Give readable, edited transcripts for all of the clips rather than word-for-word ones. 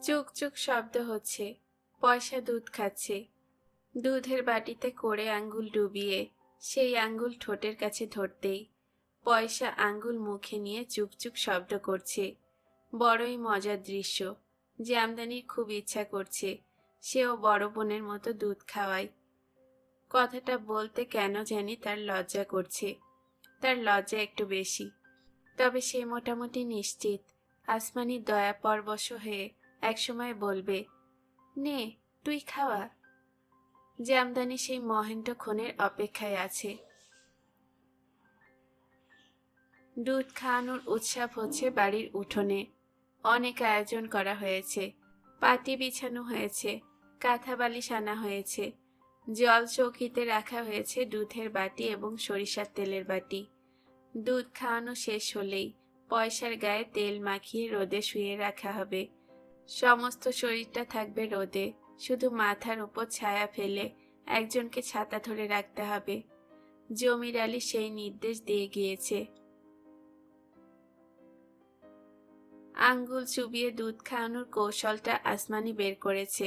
চুক চুক শব্দ হচ্ছে। পয়সা দুধ খাচ্ছে। দুধের বাটিতে করে আঙ্গুল ডুবিয়ে সেই আঙ্গুল ঠোঁটের কাছে ধরতেই পয়সা আঙ্গুল মুখে নিয়ে চুকচুক শব্দ করছে। বড়ই মজার দৃশ্য। জামদানির খুব ইচ্ছা করছে সেও বড় বোনের মতো দুধ খাওয়ায়। কথাটা বলতে কেন জানি তার লজ্জা করছে। তার লজ্জা একটু বেশি। তবে সে মোটামুটি নিশ্চিত আসমানি দয়া পরবশ হয়ে একসময় বলবে, নে তুই খাওয়া। জামদানি সেই মহেন্দ্রক্ষণের অপেক্ষায় আছে। দুধ খাওয়ানোর উৎসব হচ্ছে বাড়ির উঠোনে। অনেক আয়োজন করা হয়েছে। পাটি বিছানো হয়েছে, কাঁথা বালিশ আনা হয়েছে, জল চৌকিতে রাখা হয়েছে দুধের বাটি এবং সরিষার তেলের বাটি। দুধ খাওয়ানো শেষ হলেই পয়সার গায়ে তেল মাখিয়ে রোদে শুয়ে রাখা হবে। সমস্ত শরীরটা থাকবে রোদে, শুধু মাথার উপর ছায়া ফেলে একজনকে ছাতা ধরে রাখতে হবে। জমির আলী সেই নির্দেশ দিয়ে গিয়েছে। আঙ্গুল চুবিয়ে দুধ খাওয়ানোর কৌশলটা আসমানি বের করেছে।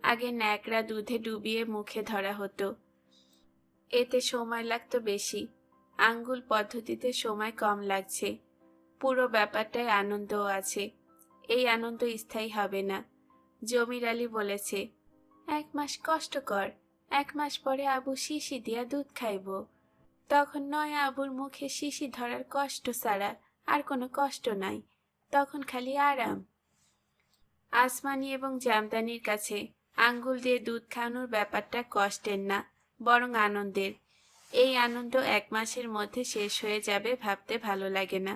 আগে ন্যাকড়া দুধে ডুবিয়ে মুখে ধরা হতো। এতে সময় লাগতো বেশি। আঙ্গুল পদ্ধতিতে সময় কম লাগছে। পুরো ব্যাপারটায় আনন্দও আছে। এই আনন্দ স্থায়ী হবে না। জমির আলী বলেছে, 1 মাস কষ্ট কর, 1 মাস পরে আবু শিশি দিয়া দুধ খাইব। তখন নয় আবুর মুখে শিশি ধরার কষ্ট ছাড়া আর কোনো কষ্ট নাই, তখন খালি আরাম। আসমানি এবং জামদানির কাছে আঙ্গুল দিয়ে দুধ খাওয়ানোর ব্যাপারটা কষ্টের না, বরং আনন্দের। এই আনন্দ 1 মাসের মধ্যে শেষ হয়ে যাবে ভাবতে ভালো লাগে না।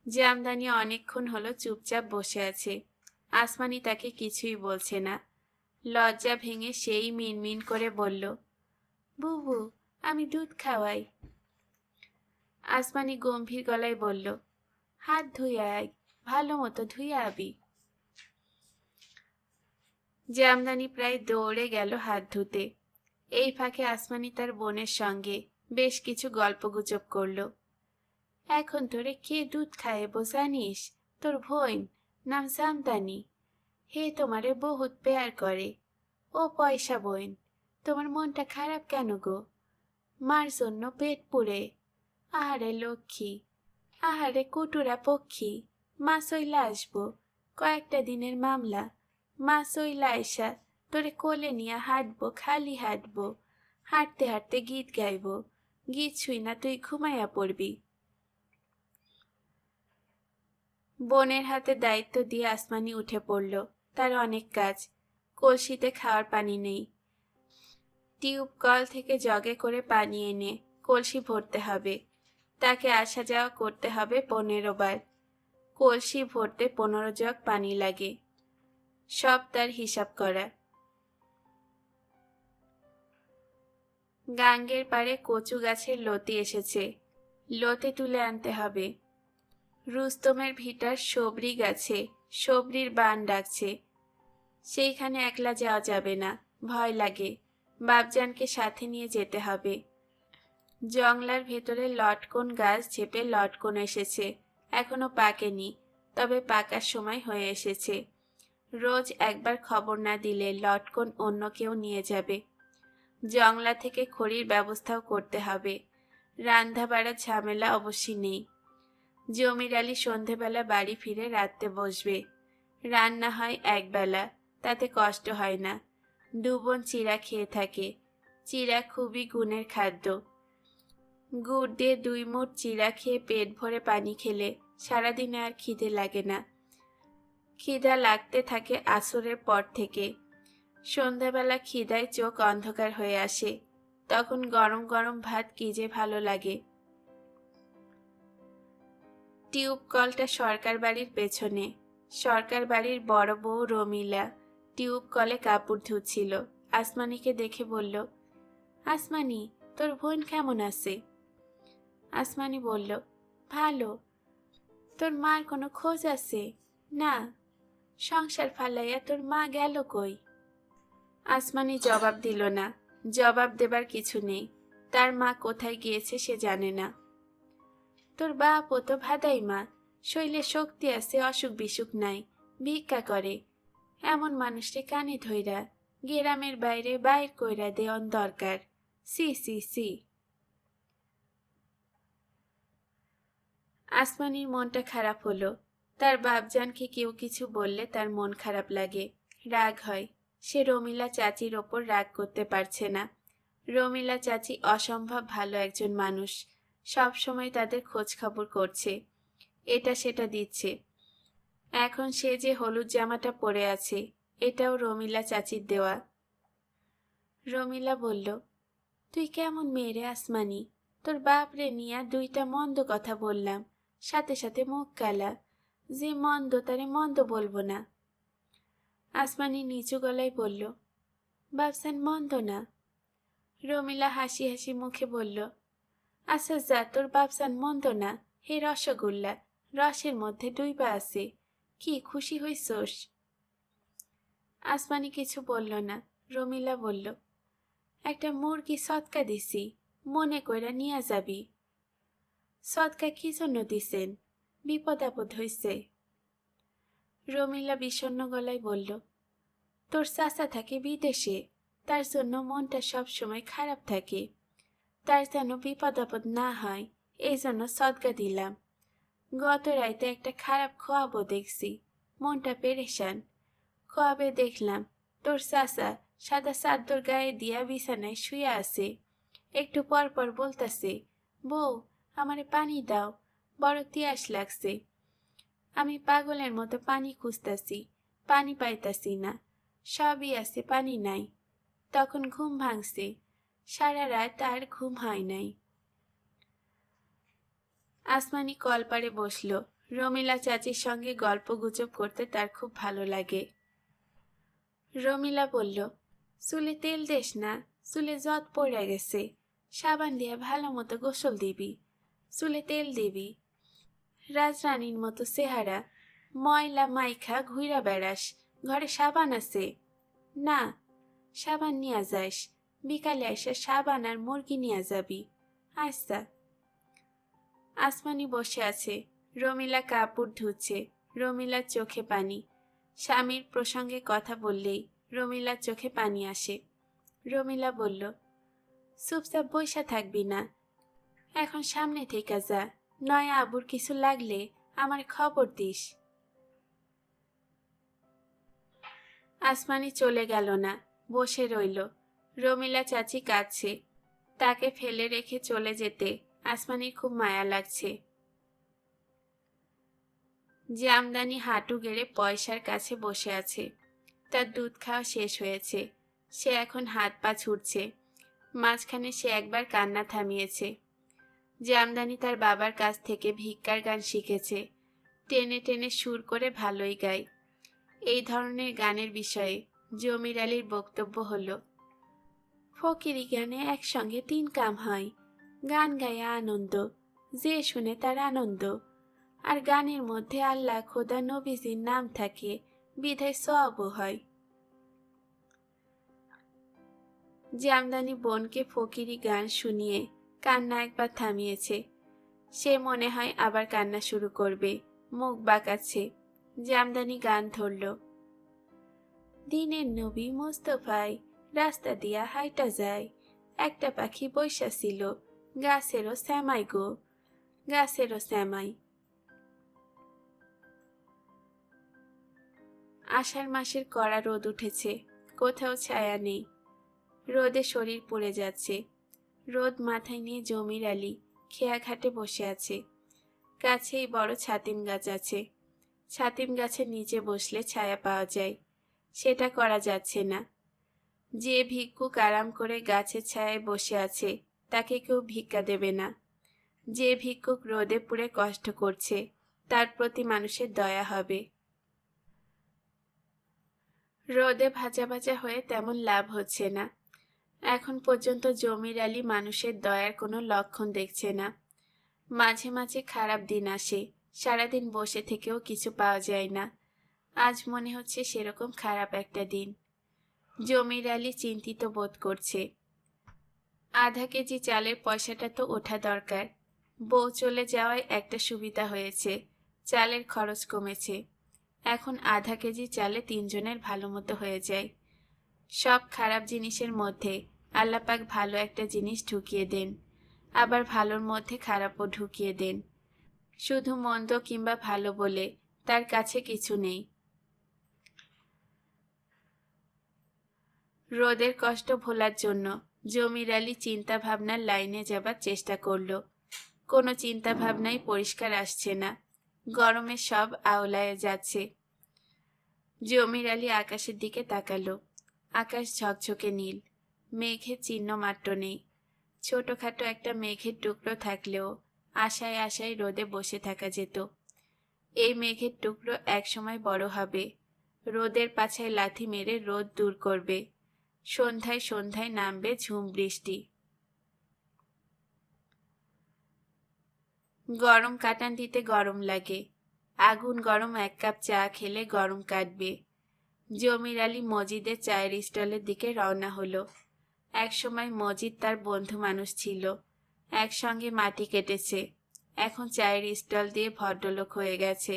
জামদানি অনেকক্ষণ হলো চুপচাপ বসে আছে। আসমানি তাকে কিছুই বলছে না। লজ্জা ভেঙে সেই মিনমিন করে বলল, বুবু আমি দুধ খাওয়াই। আসমানি গম্ভীর গলায় বলল, হাত ধুইয়া আয়, ভালো মতো ধুইয়া আবি। জামদানি প্রায় দৌড়ে গেল হাত ধুতে। এই ফাঁকে আসমানি তার বোনের সঙ্গে বেশ কিছু গল্পগুজব করল। এখন তোরে কে দুধ খাইব জানিস? তোর বোন, নাম জামদানি। হে তোমারে বহুত পেয়ার করে। ও পয়সা বোন, তোমার মনটা খারাপ কেন গো? মার জন্য পেট পুড়ে। আহারে লক্ষ্মী, আহারে কুটুরা পক্ষী, মা সইলা আসবো, কয়েকটা দিনের মামলা। মা সইলা আইসা তোরে কোলে নিয়ে হাঁটবো, খালি হাঁটবো, হাঁটতে হাঁটতে গীত গাইব। গীত শুই না তুই ঘুমাইয়া পড়বি। বোনের হাতে দায়িত্ব দিয়ে আসমানি উঠে পড়ল। তার অনেক কাজ। কলসিতে খাওয়ার পানি নেই। টিউব কল থেকে জগে করে পানি এনে কলসি ভরতে হবে। তাকে আসা যাওয়া করতে হবে 15 বার। কলসি ভরতে 15 জগ পানি লাগে। সব তার হিসাব করা। গাঙ্গের পাড়ে কচু গাছের লতি এসেছে। লতি তুলে আনতে হবে। রুস্তমের ভিটার সবরি গাছে সবরির বান ডাকছে। সেইখানে একলা যাওয়া যাবে না, ভয় লাগে। বাপজানকে সাথে নিয়ে যেতে হবে। জংলার ভেতরে লটকন গাছ ঝেপে লটকন এসেছে, এখনো পাকেনি, তবে পাকার সময় হয়ে এসেছে। রোজ একবার খবর না দিলে লটকন অন্য কেউ নিয়ে যাবে। জংলা থেকে খড়ির ব্যবস্থাও করতে হবে। রান্না বাড়ার ঝামেলা অবশ্যই নেই। জমির আলী সন্ধেবেলা বাড়ি ফিরে রাতে বসবে। রান্না হয় একবেলা, তাতে কষ্ট হয় না। 2 বোন চিড়া খেয়ে থাকে। চিড়া খুবই গুণের খাদ্য। গুড় দিয়ে 2 মুঠ চিড়া খেয়ে পেট ভরে পানি খেলে সারাদিনে আর খিদে লাগে না। খিদা লাগতে থাকে আসরের পর থেকে। সন্ধ্যাবেলা খিদায় চোখ অন্ধকার হয়ে আসে। তখন গরম গরম ভাত কি যে ভালো লাগে। টিউব কলটা সরকার বাড়ির পেছনে। সরকার বাড়ির বড় বউ রমিলা টিউব কলে কাপড় ধুচ্ছিল। আসমানিকে দেখে বলল, আসমানি তোর বোন কেমন আছে? আসমানি বলল, ভালো। তোর মার কোনো খোঁজ আছে? না। সংসার ফালাইয়া তোর মা গেল কই? আসমানি জবাব দিল না। জবাব দেবার কিছু নেই। তার মা কোথায় গিয়েছে সে জানে না। তোর বাপ ও তো ভাদাই মা, শরীরে শক্তি আছে, অসুখ বিসুখ নাই, ভিক্ষা করে। এমন মানুষকে কানে ধইরা গ্রামের বাইরে বাইর কইরা দেওয়ান দরকার। C C C. আসমানির মনটা খারাপ হলো। তার বাপজানকে কেউ কিছু বললে তার মন খারাপ লাগে, রাগ হয়। সে রমিলা চাচির ওপর রাগ করতে পারছে না। রমিলা চাচি অসম্ভব ভালো একজন মানুষ, সব সময় তাদের খোঁজ খবর করছে, এটা সেটা দিচ্ছে। এখন সে যে হলুদ জামাটা পরে আছে, এটাও রমিলা চাচির দেওয়া। রমিলা বলল, তুই কেমন মেয়ে রে আসমানি? তোর বাপরে নিয়া দুইটা মন্দ কথা বললাম, সাথে সাথে মুখ কালা। যে মন্দ তারে মন্দ বলবো না। আসমানি নিচু গলায় বলল, বাপসান মন্দ না। রমিলা হাসি হাসি মুখে বলল, আচ্ছা যা, তোর বাপসান মন্দ না, হে রসগোল্লা, রসের মধ্যে ডুইবা আছে। কি খুশি হইছস? আসমানি কিছু বলল না। রমিলা বলল, একটা মুরগি সৎকা দিছি, মনে কইরা নিয়া যাবি। সৎকা কি জন্য দিছেন? বিপদ আপদ হইছে। রমিলা বিষণ্ণ গলায় বলল, তোর চাচা থাকে বিদেশে, তার জন্য মনটা সব সময় খারাপ থাকে। তার যেন বিপদ আপদ না হয়, এই জন্য সদকা দিলাম। গত রাইতে একটা খারাপ খোয়াবো দেখছি, মনটা পেরেশান। খোয়াবে দেখলাম তোর চাচা সাদা চাদর গায়ে দিয়া বিছানায় শুয়ে আছে। একটু পর পর বলতাছে, বউ আমারে পানি দাও, বড় তিয়াস লাগছে। আমি পাগলের মতো পানি খুঁজতাছি, পানি পাইতাছি না। সবই আছে, পানি নাই। তখন ঘুম ভাঙছে, সারা রাত আর ঘুম হয় নাই। আসমানি কলপারে বসল। রমিলা চাচির সঙ্গে গল্প গুজব করতে তার খুব ভালো লাগে। রমিলা বলল, চুলে তেল দেস না, চুলে জট পড়ে গেছে, সাবান দিয়ে ভালো মতো গোসল দিবি, চুলে তেল দিবি। রাজরানীর মতো চেহারা, ময়লা মাইখা ঘুইরা বেড়াস, ঘরে সাবান আছে? না, সাবান নিয়ে যাস, বিকালে এসে সাবান আর মুরগি নিয়ে যাবি। আচ্ছা। আসমানি বসে আছে, রমিলা কাপড় ধুচ্ছে। রমিলার চোখে পানি। স্বামীর প্রসঙ্গে কথা বললেই রমিলার চোখে পানি আসে। রমিলা বলল, চুপচাপ বইসা থাকবি না, এখন সামনে থেকে যা, নয় আবুর কিছু লাগলে আমার খবর দিস। আসমানি চলে গেল না, বসে রইল। রমিলা চাচি কাঁদছে। তাকে ফেলে রেখে চলে যেতে আসমানির খুব মায়া লাগছে। জামদানি হাঁটু গেড়ে পয়সার কাছে বসে আছে। তার দুধ খাওয়া শেষ হয়েছে। সে এখন হাত পা ছুটছে। মাঝখানে সে একবার কান্না থামিয়েছে। জামদানি তার বাবার কাছ থেকে ভিক্ষার গান শিখেছে। টেনে টেনে সুর করে ভালোই গায়। এই ধরনের গানের বিষয়ে জমির আলীর বক্তব্য হলো, ফকিরি গানে একসঙ্গে 3 কাম হয়, গান গায়ে আনন্দ, যে শুনে তার আনন্দ, আর গানের মধ্যে আল্লাহ খোদা নবীজির নাম থাকে, বিধায় সওয়াবও হয়। জামদানি বোনকে ফকিরি গান শুনিয়ে কান্না একবার থামিয়েছে। সে মনে হয় আবার কান্না শুরু করবে, মুখ বাঁকাচ্ছে। জামদানি গান ধরল, দিনের নবী মোস্তফায় রাস্তা দিয়া হাইটা যায়, একটা পাখি বৈশা ছিল, গাছেরও শ্যামাই গো, গাছেরও শ্যামাই। আষাঢ় মাসের কড়া রোদ উঠেছে, কোথাও ছায়া নেই। রোদে শরীর পুড়ে যাচ্ছে। রোদ মাথায় নিয়ে জমির আলী খেয়া ঘাটে বসে আছে। কাছেই বড় ছাতিম গাছ আছে। ছাতিম গাছের নিচে বসলে ছায়া পাওয়া যায়, সেটা করা যাচ্ছে না। যে ভিক্ষুক আরাম করে গাছের ছায়ায় বসে আছে তাকে কেউ ভিক্ষা দেবে না। যে ভিক্ষুক রোদে পুড়ে কষ্ট করছে তার প্রতি মানুষের দয়া হবে। রোদে ভাজা ভাজা হয়ে তেমন লাভ হচ্ছে না। এখন পর্যন্ত জমির আলী মানুষের দয়ার কোনো লক্ষণ দেখছে না। মাঝে মাঝে খারাপ দিন আসে, সারাদিন বসে থেকেও কিছু পাওয়া যায় না। আজ মনে হচ্ছে সেরকম খারাপ একটা দিন। জমির আলী চিন্তিত বোধ করছে। আধা কেজি চালের পয়সাটা তো ওঠা দরকার। বউ চলে যাওয়ায় একটা সুবিধা হয়েছে, চালের খরচ কমেছে। এখন আধা কেজি চালে 3 জনের ভালো মতো হয়ে যায়। সব খারাপ জিনিসের মধ্যে আল্লাপাক ভালো একটা জিনিস ঢুকিয়ে দেন, আবার ভালোর মধ্যে খারাপও ঢুকিয়ে দেন। শুধু মন্দ কিংবা ভালো বলে তার কাছে কিছু নেই। রোদের কষ্ট ভোলার জন্য জমির আলী চিন্তা ভাবনার লাইনে যাবার চেষ্টা করল। কোনো চিন্তা ভাবনাই পরিষ্কার আসছে না, গরমে সব আওলায় যাচ্ছে। জমির আলী আকাশের দিকে তাকালো। আকাশ ঝকঝকে নীল, মেঘের চিহ্ন মাত্র নেই। ছোটখাটো একটা মেঘের টুকরো থাকলেও আশায় আশায় রোদে বসে থাকা যেত। এই মেঘের টুকরো একসময় বড় হবে, রোদের পাছায় লাথি মেরে রোদ দূর করবে। সন্ধ্যায় সন্ধ্যায় নামবে ঝুম বৃষ্টি। গরম কাটান দিতে গরম লাগে, আগুন গরম 1 কাপ চা খেলে গরম কাটবে। জমির আলী মজিদের চায়ের স্টলের দিকে রওনা হলো। একসময় মজিদ তার বন্ধু মানুষ ছিল, একসঙ্গে মাটি কেটেছে। এখন চায়ের স্টল দিয়ে ভদ্রলোক হয়ে গেছে।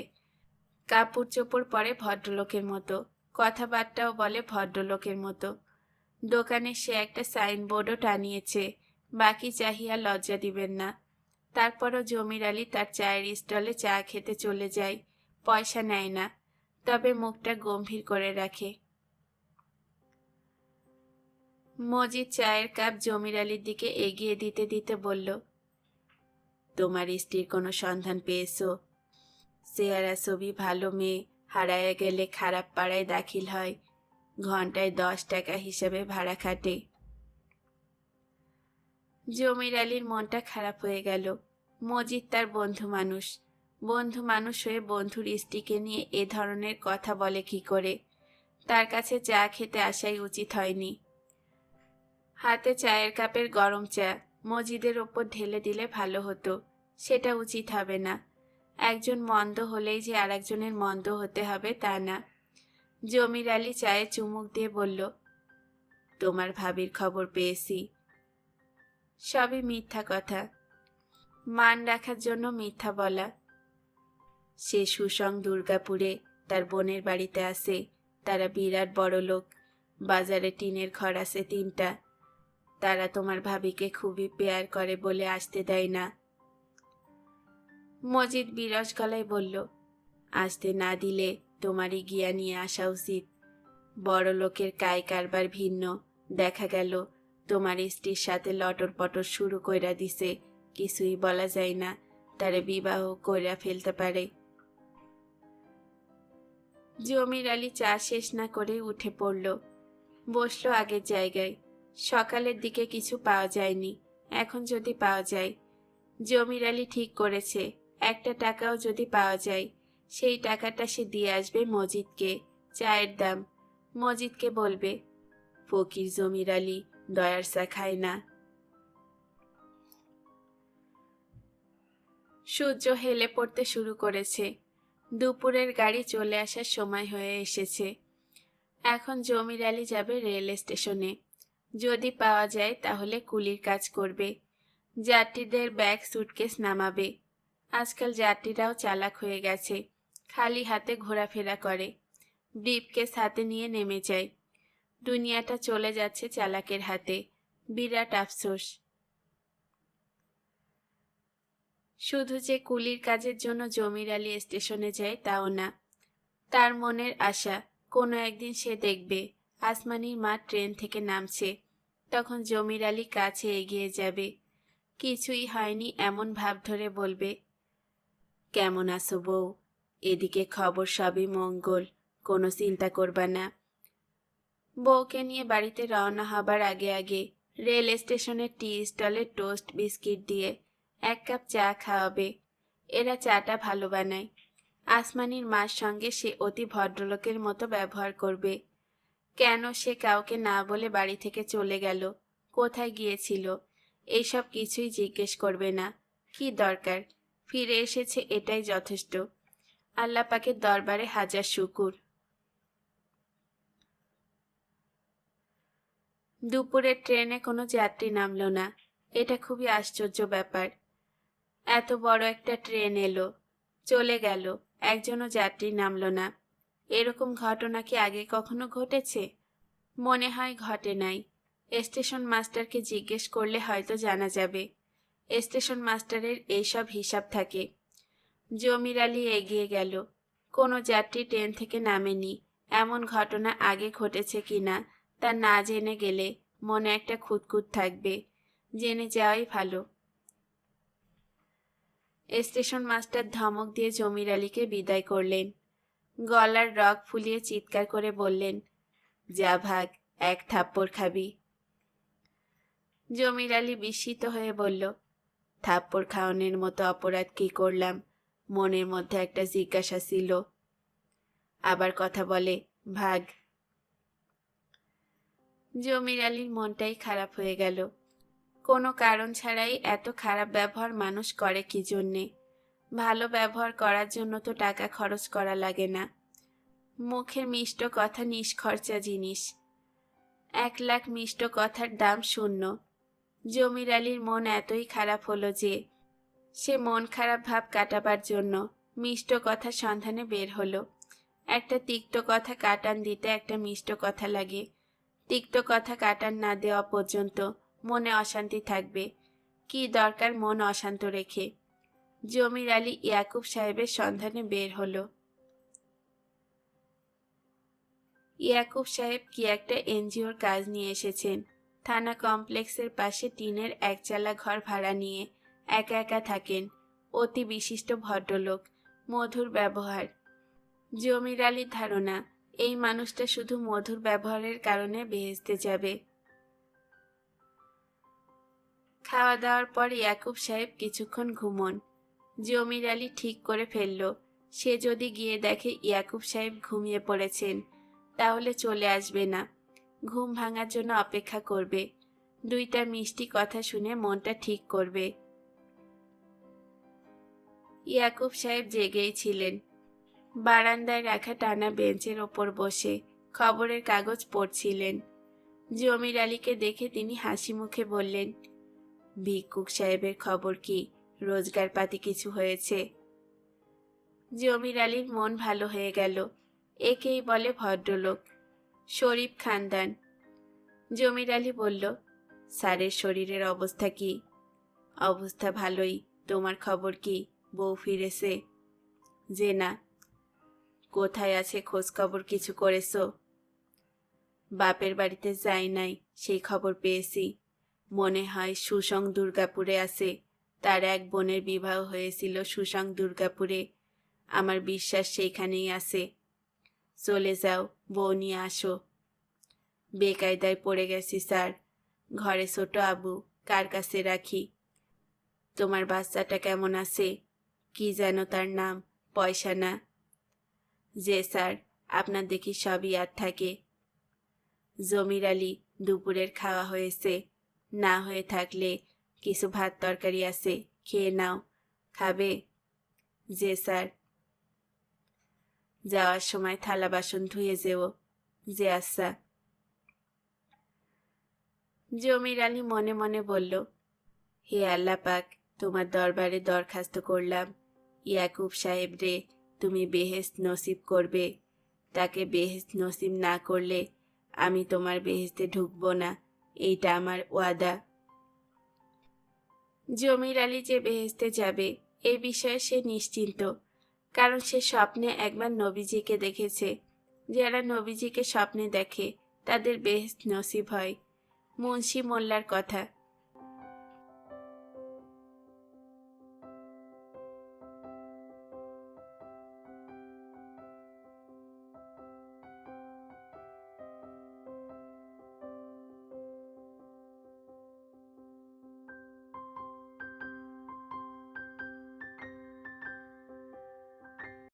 কাপড় চোপড় পরে ভদ্রলোকের মতো, কথাবার্তাও বলে ভদ্রলোকের মতো। দোকানে সে একটা সাইনবোর্ডও টানিয়েছে, বাকি চাহিয়া লজ্জা দিবেন না। তারপরও জমির আলী তার চায়ের স্টলে চা খেতে চলে যায়, পয়সা নেয় না, তবে মুখটা গম্ভীর করে রাখে। মজিদ চায়ের কাপ জমির আলীর দিকে এগিয়ে দিতে দিতে বলল, তোমার স্ত্রীর কোনো সন্ধান পেয়েছো? চেহারা ছবি ভালো মেয়ে, হারায়া গেলে খারাপ পাড়ায় দাখিল হয়, ঘন্টায় 10 টাকা হিসাবে ভাড়া খাটে। জমির আলীর মনটা খারাপ হয়ে গেল। মজিদ তার বন্ধু মানুষ, বন্ধু মানুষ হয়ে বন্ধুর স্ত্রীকে নিয়ে এ ধরনের কথা বলে কি করে? তার কাছে চা খেতে আসাই উচিত হয়নি। হাতে চায়ের কাপের গরম চা মজিদের ওপর ঢেলে দিলে ভালো হতো, সেটা উচিত হবে না। একজন মন্দ হলেই যে আরেকজনের মন্দ হতে হবে তা না। জমির আলী চায়ে চুমুক দিয়ে বলল, তোমার ভাবির খবর পেয়েছি। সবই মিথ্যা কথা, মান রাখার জন্য মিথ্যা বলা। সে সুসং দুর্গাপুরে তার বোনের বাড়িতে আসে, তারা বিরাট বড় লোক, বাজারে টিনের ঘর আছে 3টা। তারা তোমার ভাবিকে খুবই পেয়ার করে বলে আসতে দেয় না। মজিদ বিরস গলায় বলল, আসতে না দিলে তোমারই গিয়া নিয়ে আসা উচিত। বড় লোকের কায় কারবার ভিন্ন, দেখা গেল তোমার স্ত্রীর সাথে লটর পটর শুরু কইরা দিছে, কিছুই বলা যায় না, তারে বিবাহ কইরা ফেলতে পারে। জমির আলী চা শেষ না করে উঠে পড়ল, বসলো আগের জায়গায়। সকালের দিকে কিছু পাওয়া যায়নি, এখন যদি পাওয়া যায়। জমির আলী ঠিক করেছে, একটা টাকাও যদি পাওয়া যায়, সেই টাকাটা সে দিয়ে আসবে মজিদকে। চায়ের দাম। মজিদকে বলবে, ফকির জমির আলী দয়ার চা খায় না। সূর্য হেলে পড়তে শুরু করেছে, দুপুরের গাড়ি চলে আসার সময় হয়ে এসেছে। এখন জমির আলী যাবে রেল স্টেশনে। যদি পাওয়া যায় তাহলে কুলির কাজ করবে, যাত্রীদের ব্যাগ সুটকেস নামাবে। আজকাল যাত্রীরাও চালাক হয়ে গেছে, খালি হাতে ঘোরাফেরা করে, ব্রিফকেস হাতে নিয়ে নেমে যায়। দুনিয়াটা চলে যাচ্ছে চালাকের হাতে, বিরাট আফসোস। শুধু যে কুলির কাজের জন্য জমির আলী স্টেশনে যায় তাও না, তার মনের আশা কোনো একদিন সে দেখবে আসমানির মা ট্রেন থেকে নামছে, তখন জমির আলী কাছে এগিয়ে যাবে, কিছুই হয়নি এমন ভাব ধরে বলবে, কেমন আছো বউ? এদিকে খবর সবই মঙ্গল, কোনো চিন্তা করবা না। বউকে নিয়ে বাড়িতে রওনা হবার আগে আগে রেল স্টেশনের টি স্টলে টোস্ট বিস্কিট দিয়ে 1 কাপ চা খাওয়াবে। এরা চাটা ভালো বানায়। আসমানির মার সঙ্গে সে অতি ভদ্রলোকের মতো ব্যবহার করবে। কেন সে কাউকে না বলে বাড়ি থেকে চলে গেল, কোথায় গিয়েছিল, এইসব কিছুই জিজ্ঞেস করবে না। কি দরকার, ফিরে এসেছে এটাই যথেষ্ট। আল্লাহ পাকের দরবারে হাজার শুকুর। দুপুরের ট্রেনে কোনো যাত্রী নামলো না, এটা খুবই আশ্চর্য ব্যাপার। এত বড় একটা ট্রেন এলো, চলে গেল, একজনও যাত্রী নামল না। এরকম ঘটনা কি আগে কখনো ঘটেছে? মনে হয় ঘটে নাই। স্টেশন মাস্টারকে জিজ্ঞেস করলে হয়তো জানা যাবে। স্টেশন মাস্টারের এইসব হিসাব থাকে। জমির আলী এগিয়ে গেল। কোনো যাত্রী ট্রেন থেকে নামেনি, এমন ঘটনা আগে ঘটেছে কিনা তা না জেনে গেলে মনে একটা খুঁতখুঁত থাকবে। জেনে যাওয়াই ভালো। স্টেশন মাস্টার ধমক দিয়ে জমির আলীকে বিদায় করলেন। গলার রগ ফুলিয়ে চিৎকার করে বললেন, যা ভাগ, এক থাপ্পড় খাবি। জমির আলী বিস্মিত হয়ে বলল, থাপ্পড় খাওয়ানোর মতো অপরাধ কি করলাম? মনের মধ্যে একটা জিজ্ঞাসা ছিল। আবার কথা বলে, ভাগ। জমির আলীর মনটাই খারাপ হয়ে গেল। কোনো কারণ ছাড়াই এত খারাপ ব্যবহার মানুষ করে কি জন্যে? ভালো ব্যবহার করার জন্য তো টাকা খরচ করা লাগে না। মুখের মিষ্ট কথা নিষ্খরচা জিনিস। 1,00,000 মিষ্ট কথার দাম 0। জমির আলীর মন এতই খারাপ হলো যে সে মন খারাপ ভাব কাটাবার জন্য মিষ্ট কথার সন্ধানে বের হলো। একটা তিক্ত কথা কাটান দিতে একটা মিষ্ট কথা লাগে। তিক্ত কথা কাটান না দেওয়া পর্যন্ত মনে অশান্তি থাকবে। কি দরকার মন অশান্ত রেখে? জমির আলী ইয়াকুব সাহেবের সন্ধানে বের হলো। ইয়াকুব সাহেব কি একটা এনজিওর কাজ নিয়ে এসেছেন। থানা কমপ্লেক্সের পাশে টিনের একচালা ঘর ভাড়া নিয়ে একা একা থাকেন। অতি বিশিষ্ট ভদ্রলোক, মধুর ব্যবহার। জমির আলীর ধারণা এই মানুষটা শুধু মধুর ব্যবহারের কারণে বেহেশতে যাবে। খাওয়া দাওয়ার পর ইয়াকুব সাহেব কিছুক্ষণ ঘুমন। জমির আলী ঠিক করে ফেলল, সে যদি গিয়ে দেখে ইয়াকুব সাহেব ঘুমিয়ে পড়েছেন তাহলে চলে আসবে না, ঘুম ভাঙার জন্য অপেক্ষা করবে। 2টা মিষ্টি কথা শুনে মনটা ঠিক করবে। ইয়াকুব সাহেব জেগেই ছিলেন। বারান্দায় রাখা টানা বেঞ্চের ওপর বসে খবরের কাগজ পড়ছিলেন। জমির আলীকে দেখে তিনি হাসি মুখে বললেন, ভিক্ষুক সাহেবের খবর কি? রোজগার পাতি কিছু হয়েছে? জমির আলীর মন ভালো হয়ে গেল। একেই বলে ভদ্রলোক, শরীফ খানদান। জমির আলী বলল, স্যারের শরীরের অবস্থা কি? অবস্থা ভালোই। তোমার খবর কি? বউ ফিরেছে? যে না। কোথায় আছে খোঁজ খবর কিছু করেছো? বাপের বাড়িতে যাই নাই, সেই খবর পেয়েছি। মনে হয় সুসং দুর্গাপুরে আছে। তার এক বোনের বিবাহ হয়েছিল সুসং দুর্গাপুরে। আমার বিশ্বাস সেইখানেই আছে। চলে যাও, বউ নিয়ে আসো। বেকায়দায় পড়ে গেছি স্যার। ঘরে ছোট আবু, কার কাছে রাখি? তোমার বাচ্চাটা কেমন আছে? কি যেন তার নাম? পয়সা না? যে স্যার, আপনার দেখি সবই আর থাকে। জমির আলী, দুপুরের খাওয়া হয়েছে? না হয়ে থাকলে কিছু ভাত তরকারি আছে, খেয়ে নাও। খাবে? যে স্যার। যাওয়ার সময় থালা বাসন ধুয়ে যেও। যে আচ্ছা। জমির আলী মনে মনে বলল, হে আল্লাহ পাক, তোমার দরবারে দরখাস্ত করলাম, ইয়াকুব সাহেব রে তুমি বেহেশত নসিব করবে। তাকে বেহেশত নসিব না করলে আমি তোমার বেহেশতে ঢুকবো না, এইটা আমার ওয়াদা। জমির আলী যে বেহেশতে যাবে এই বিষয়ে সে নিশ্চিন্ত, কারণ সে স্বপ্নে একবার নবীজিকে দেখেছে। যারা নবীজিকে স্বপ্নে দেখে তাদের বেহেশত নসিব হয়। মুন্সি মোল্লার কথা।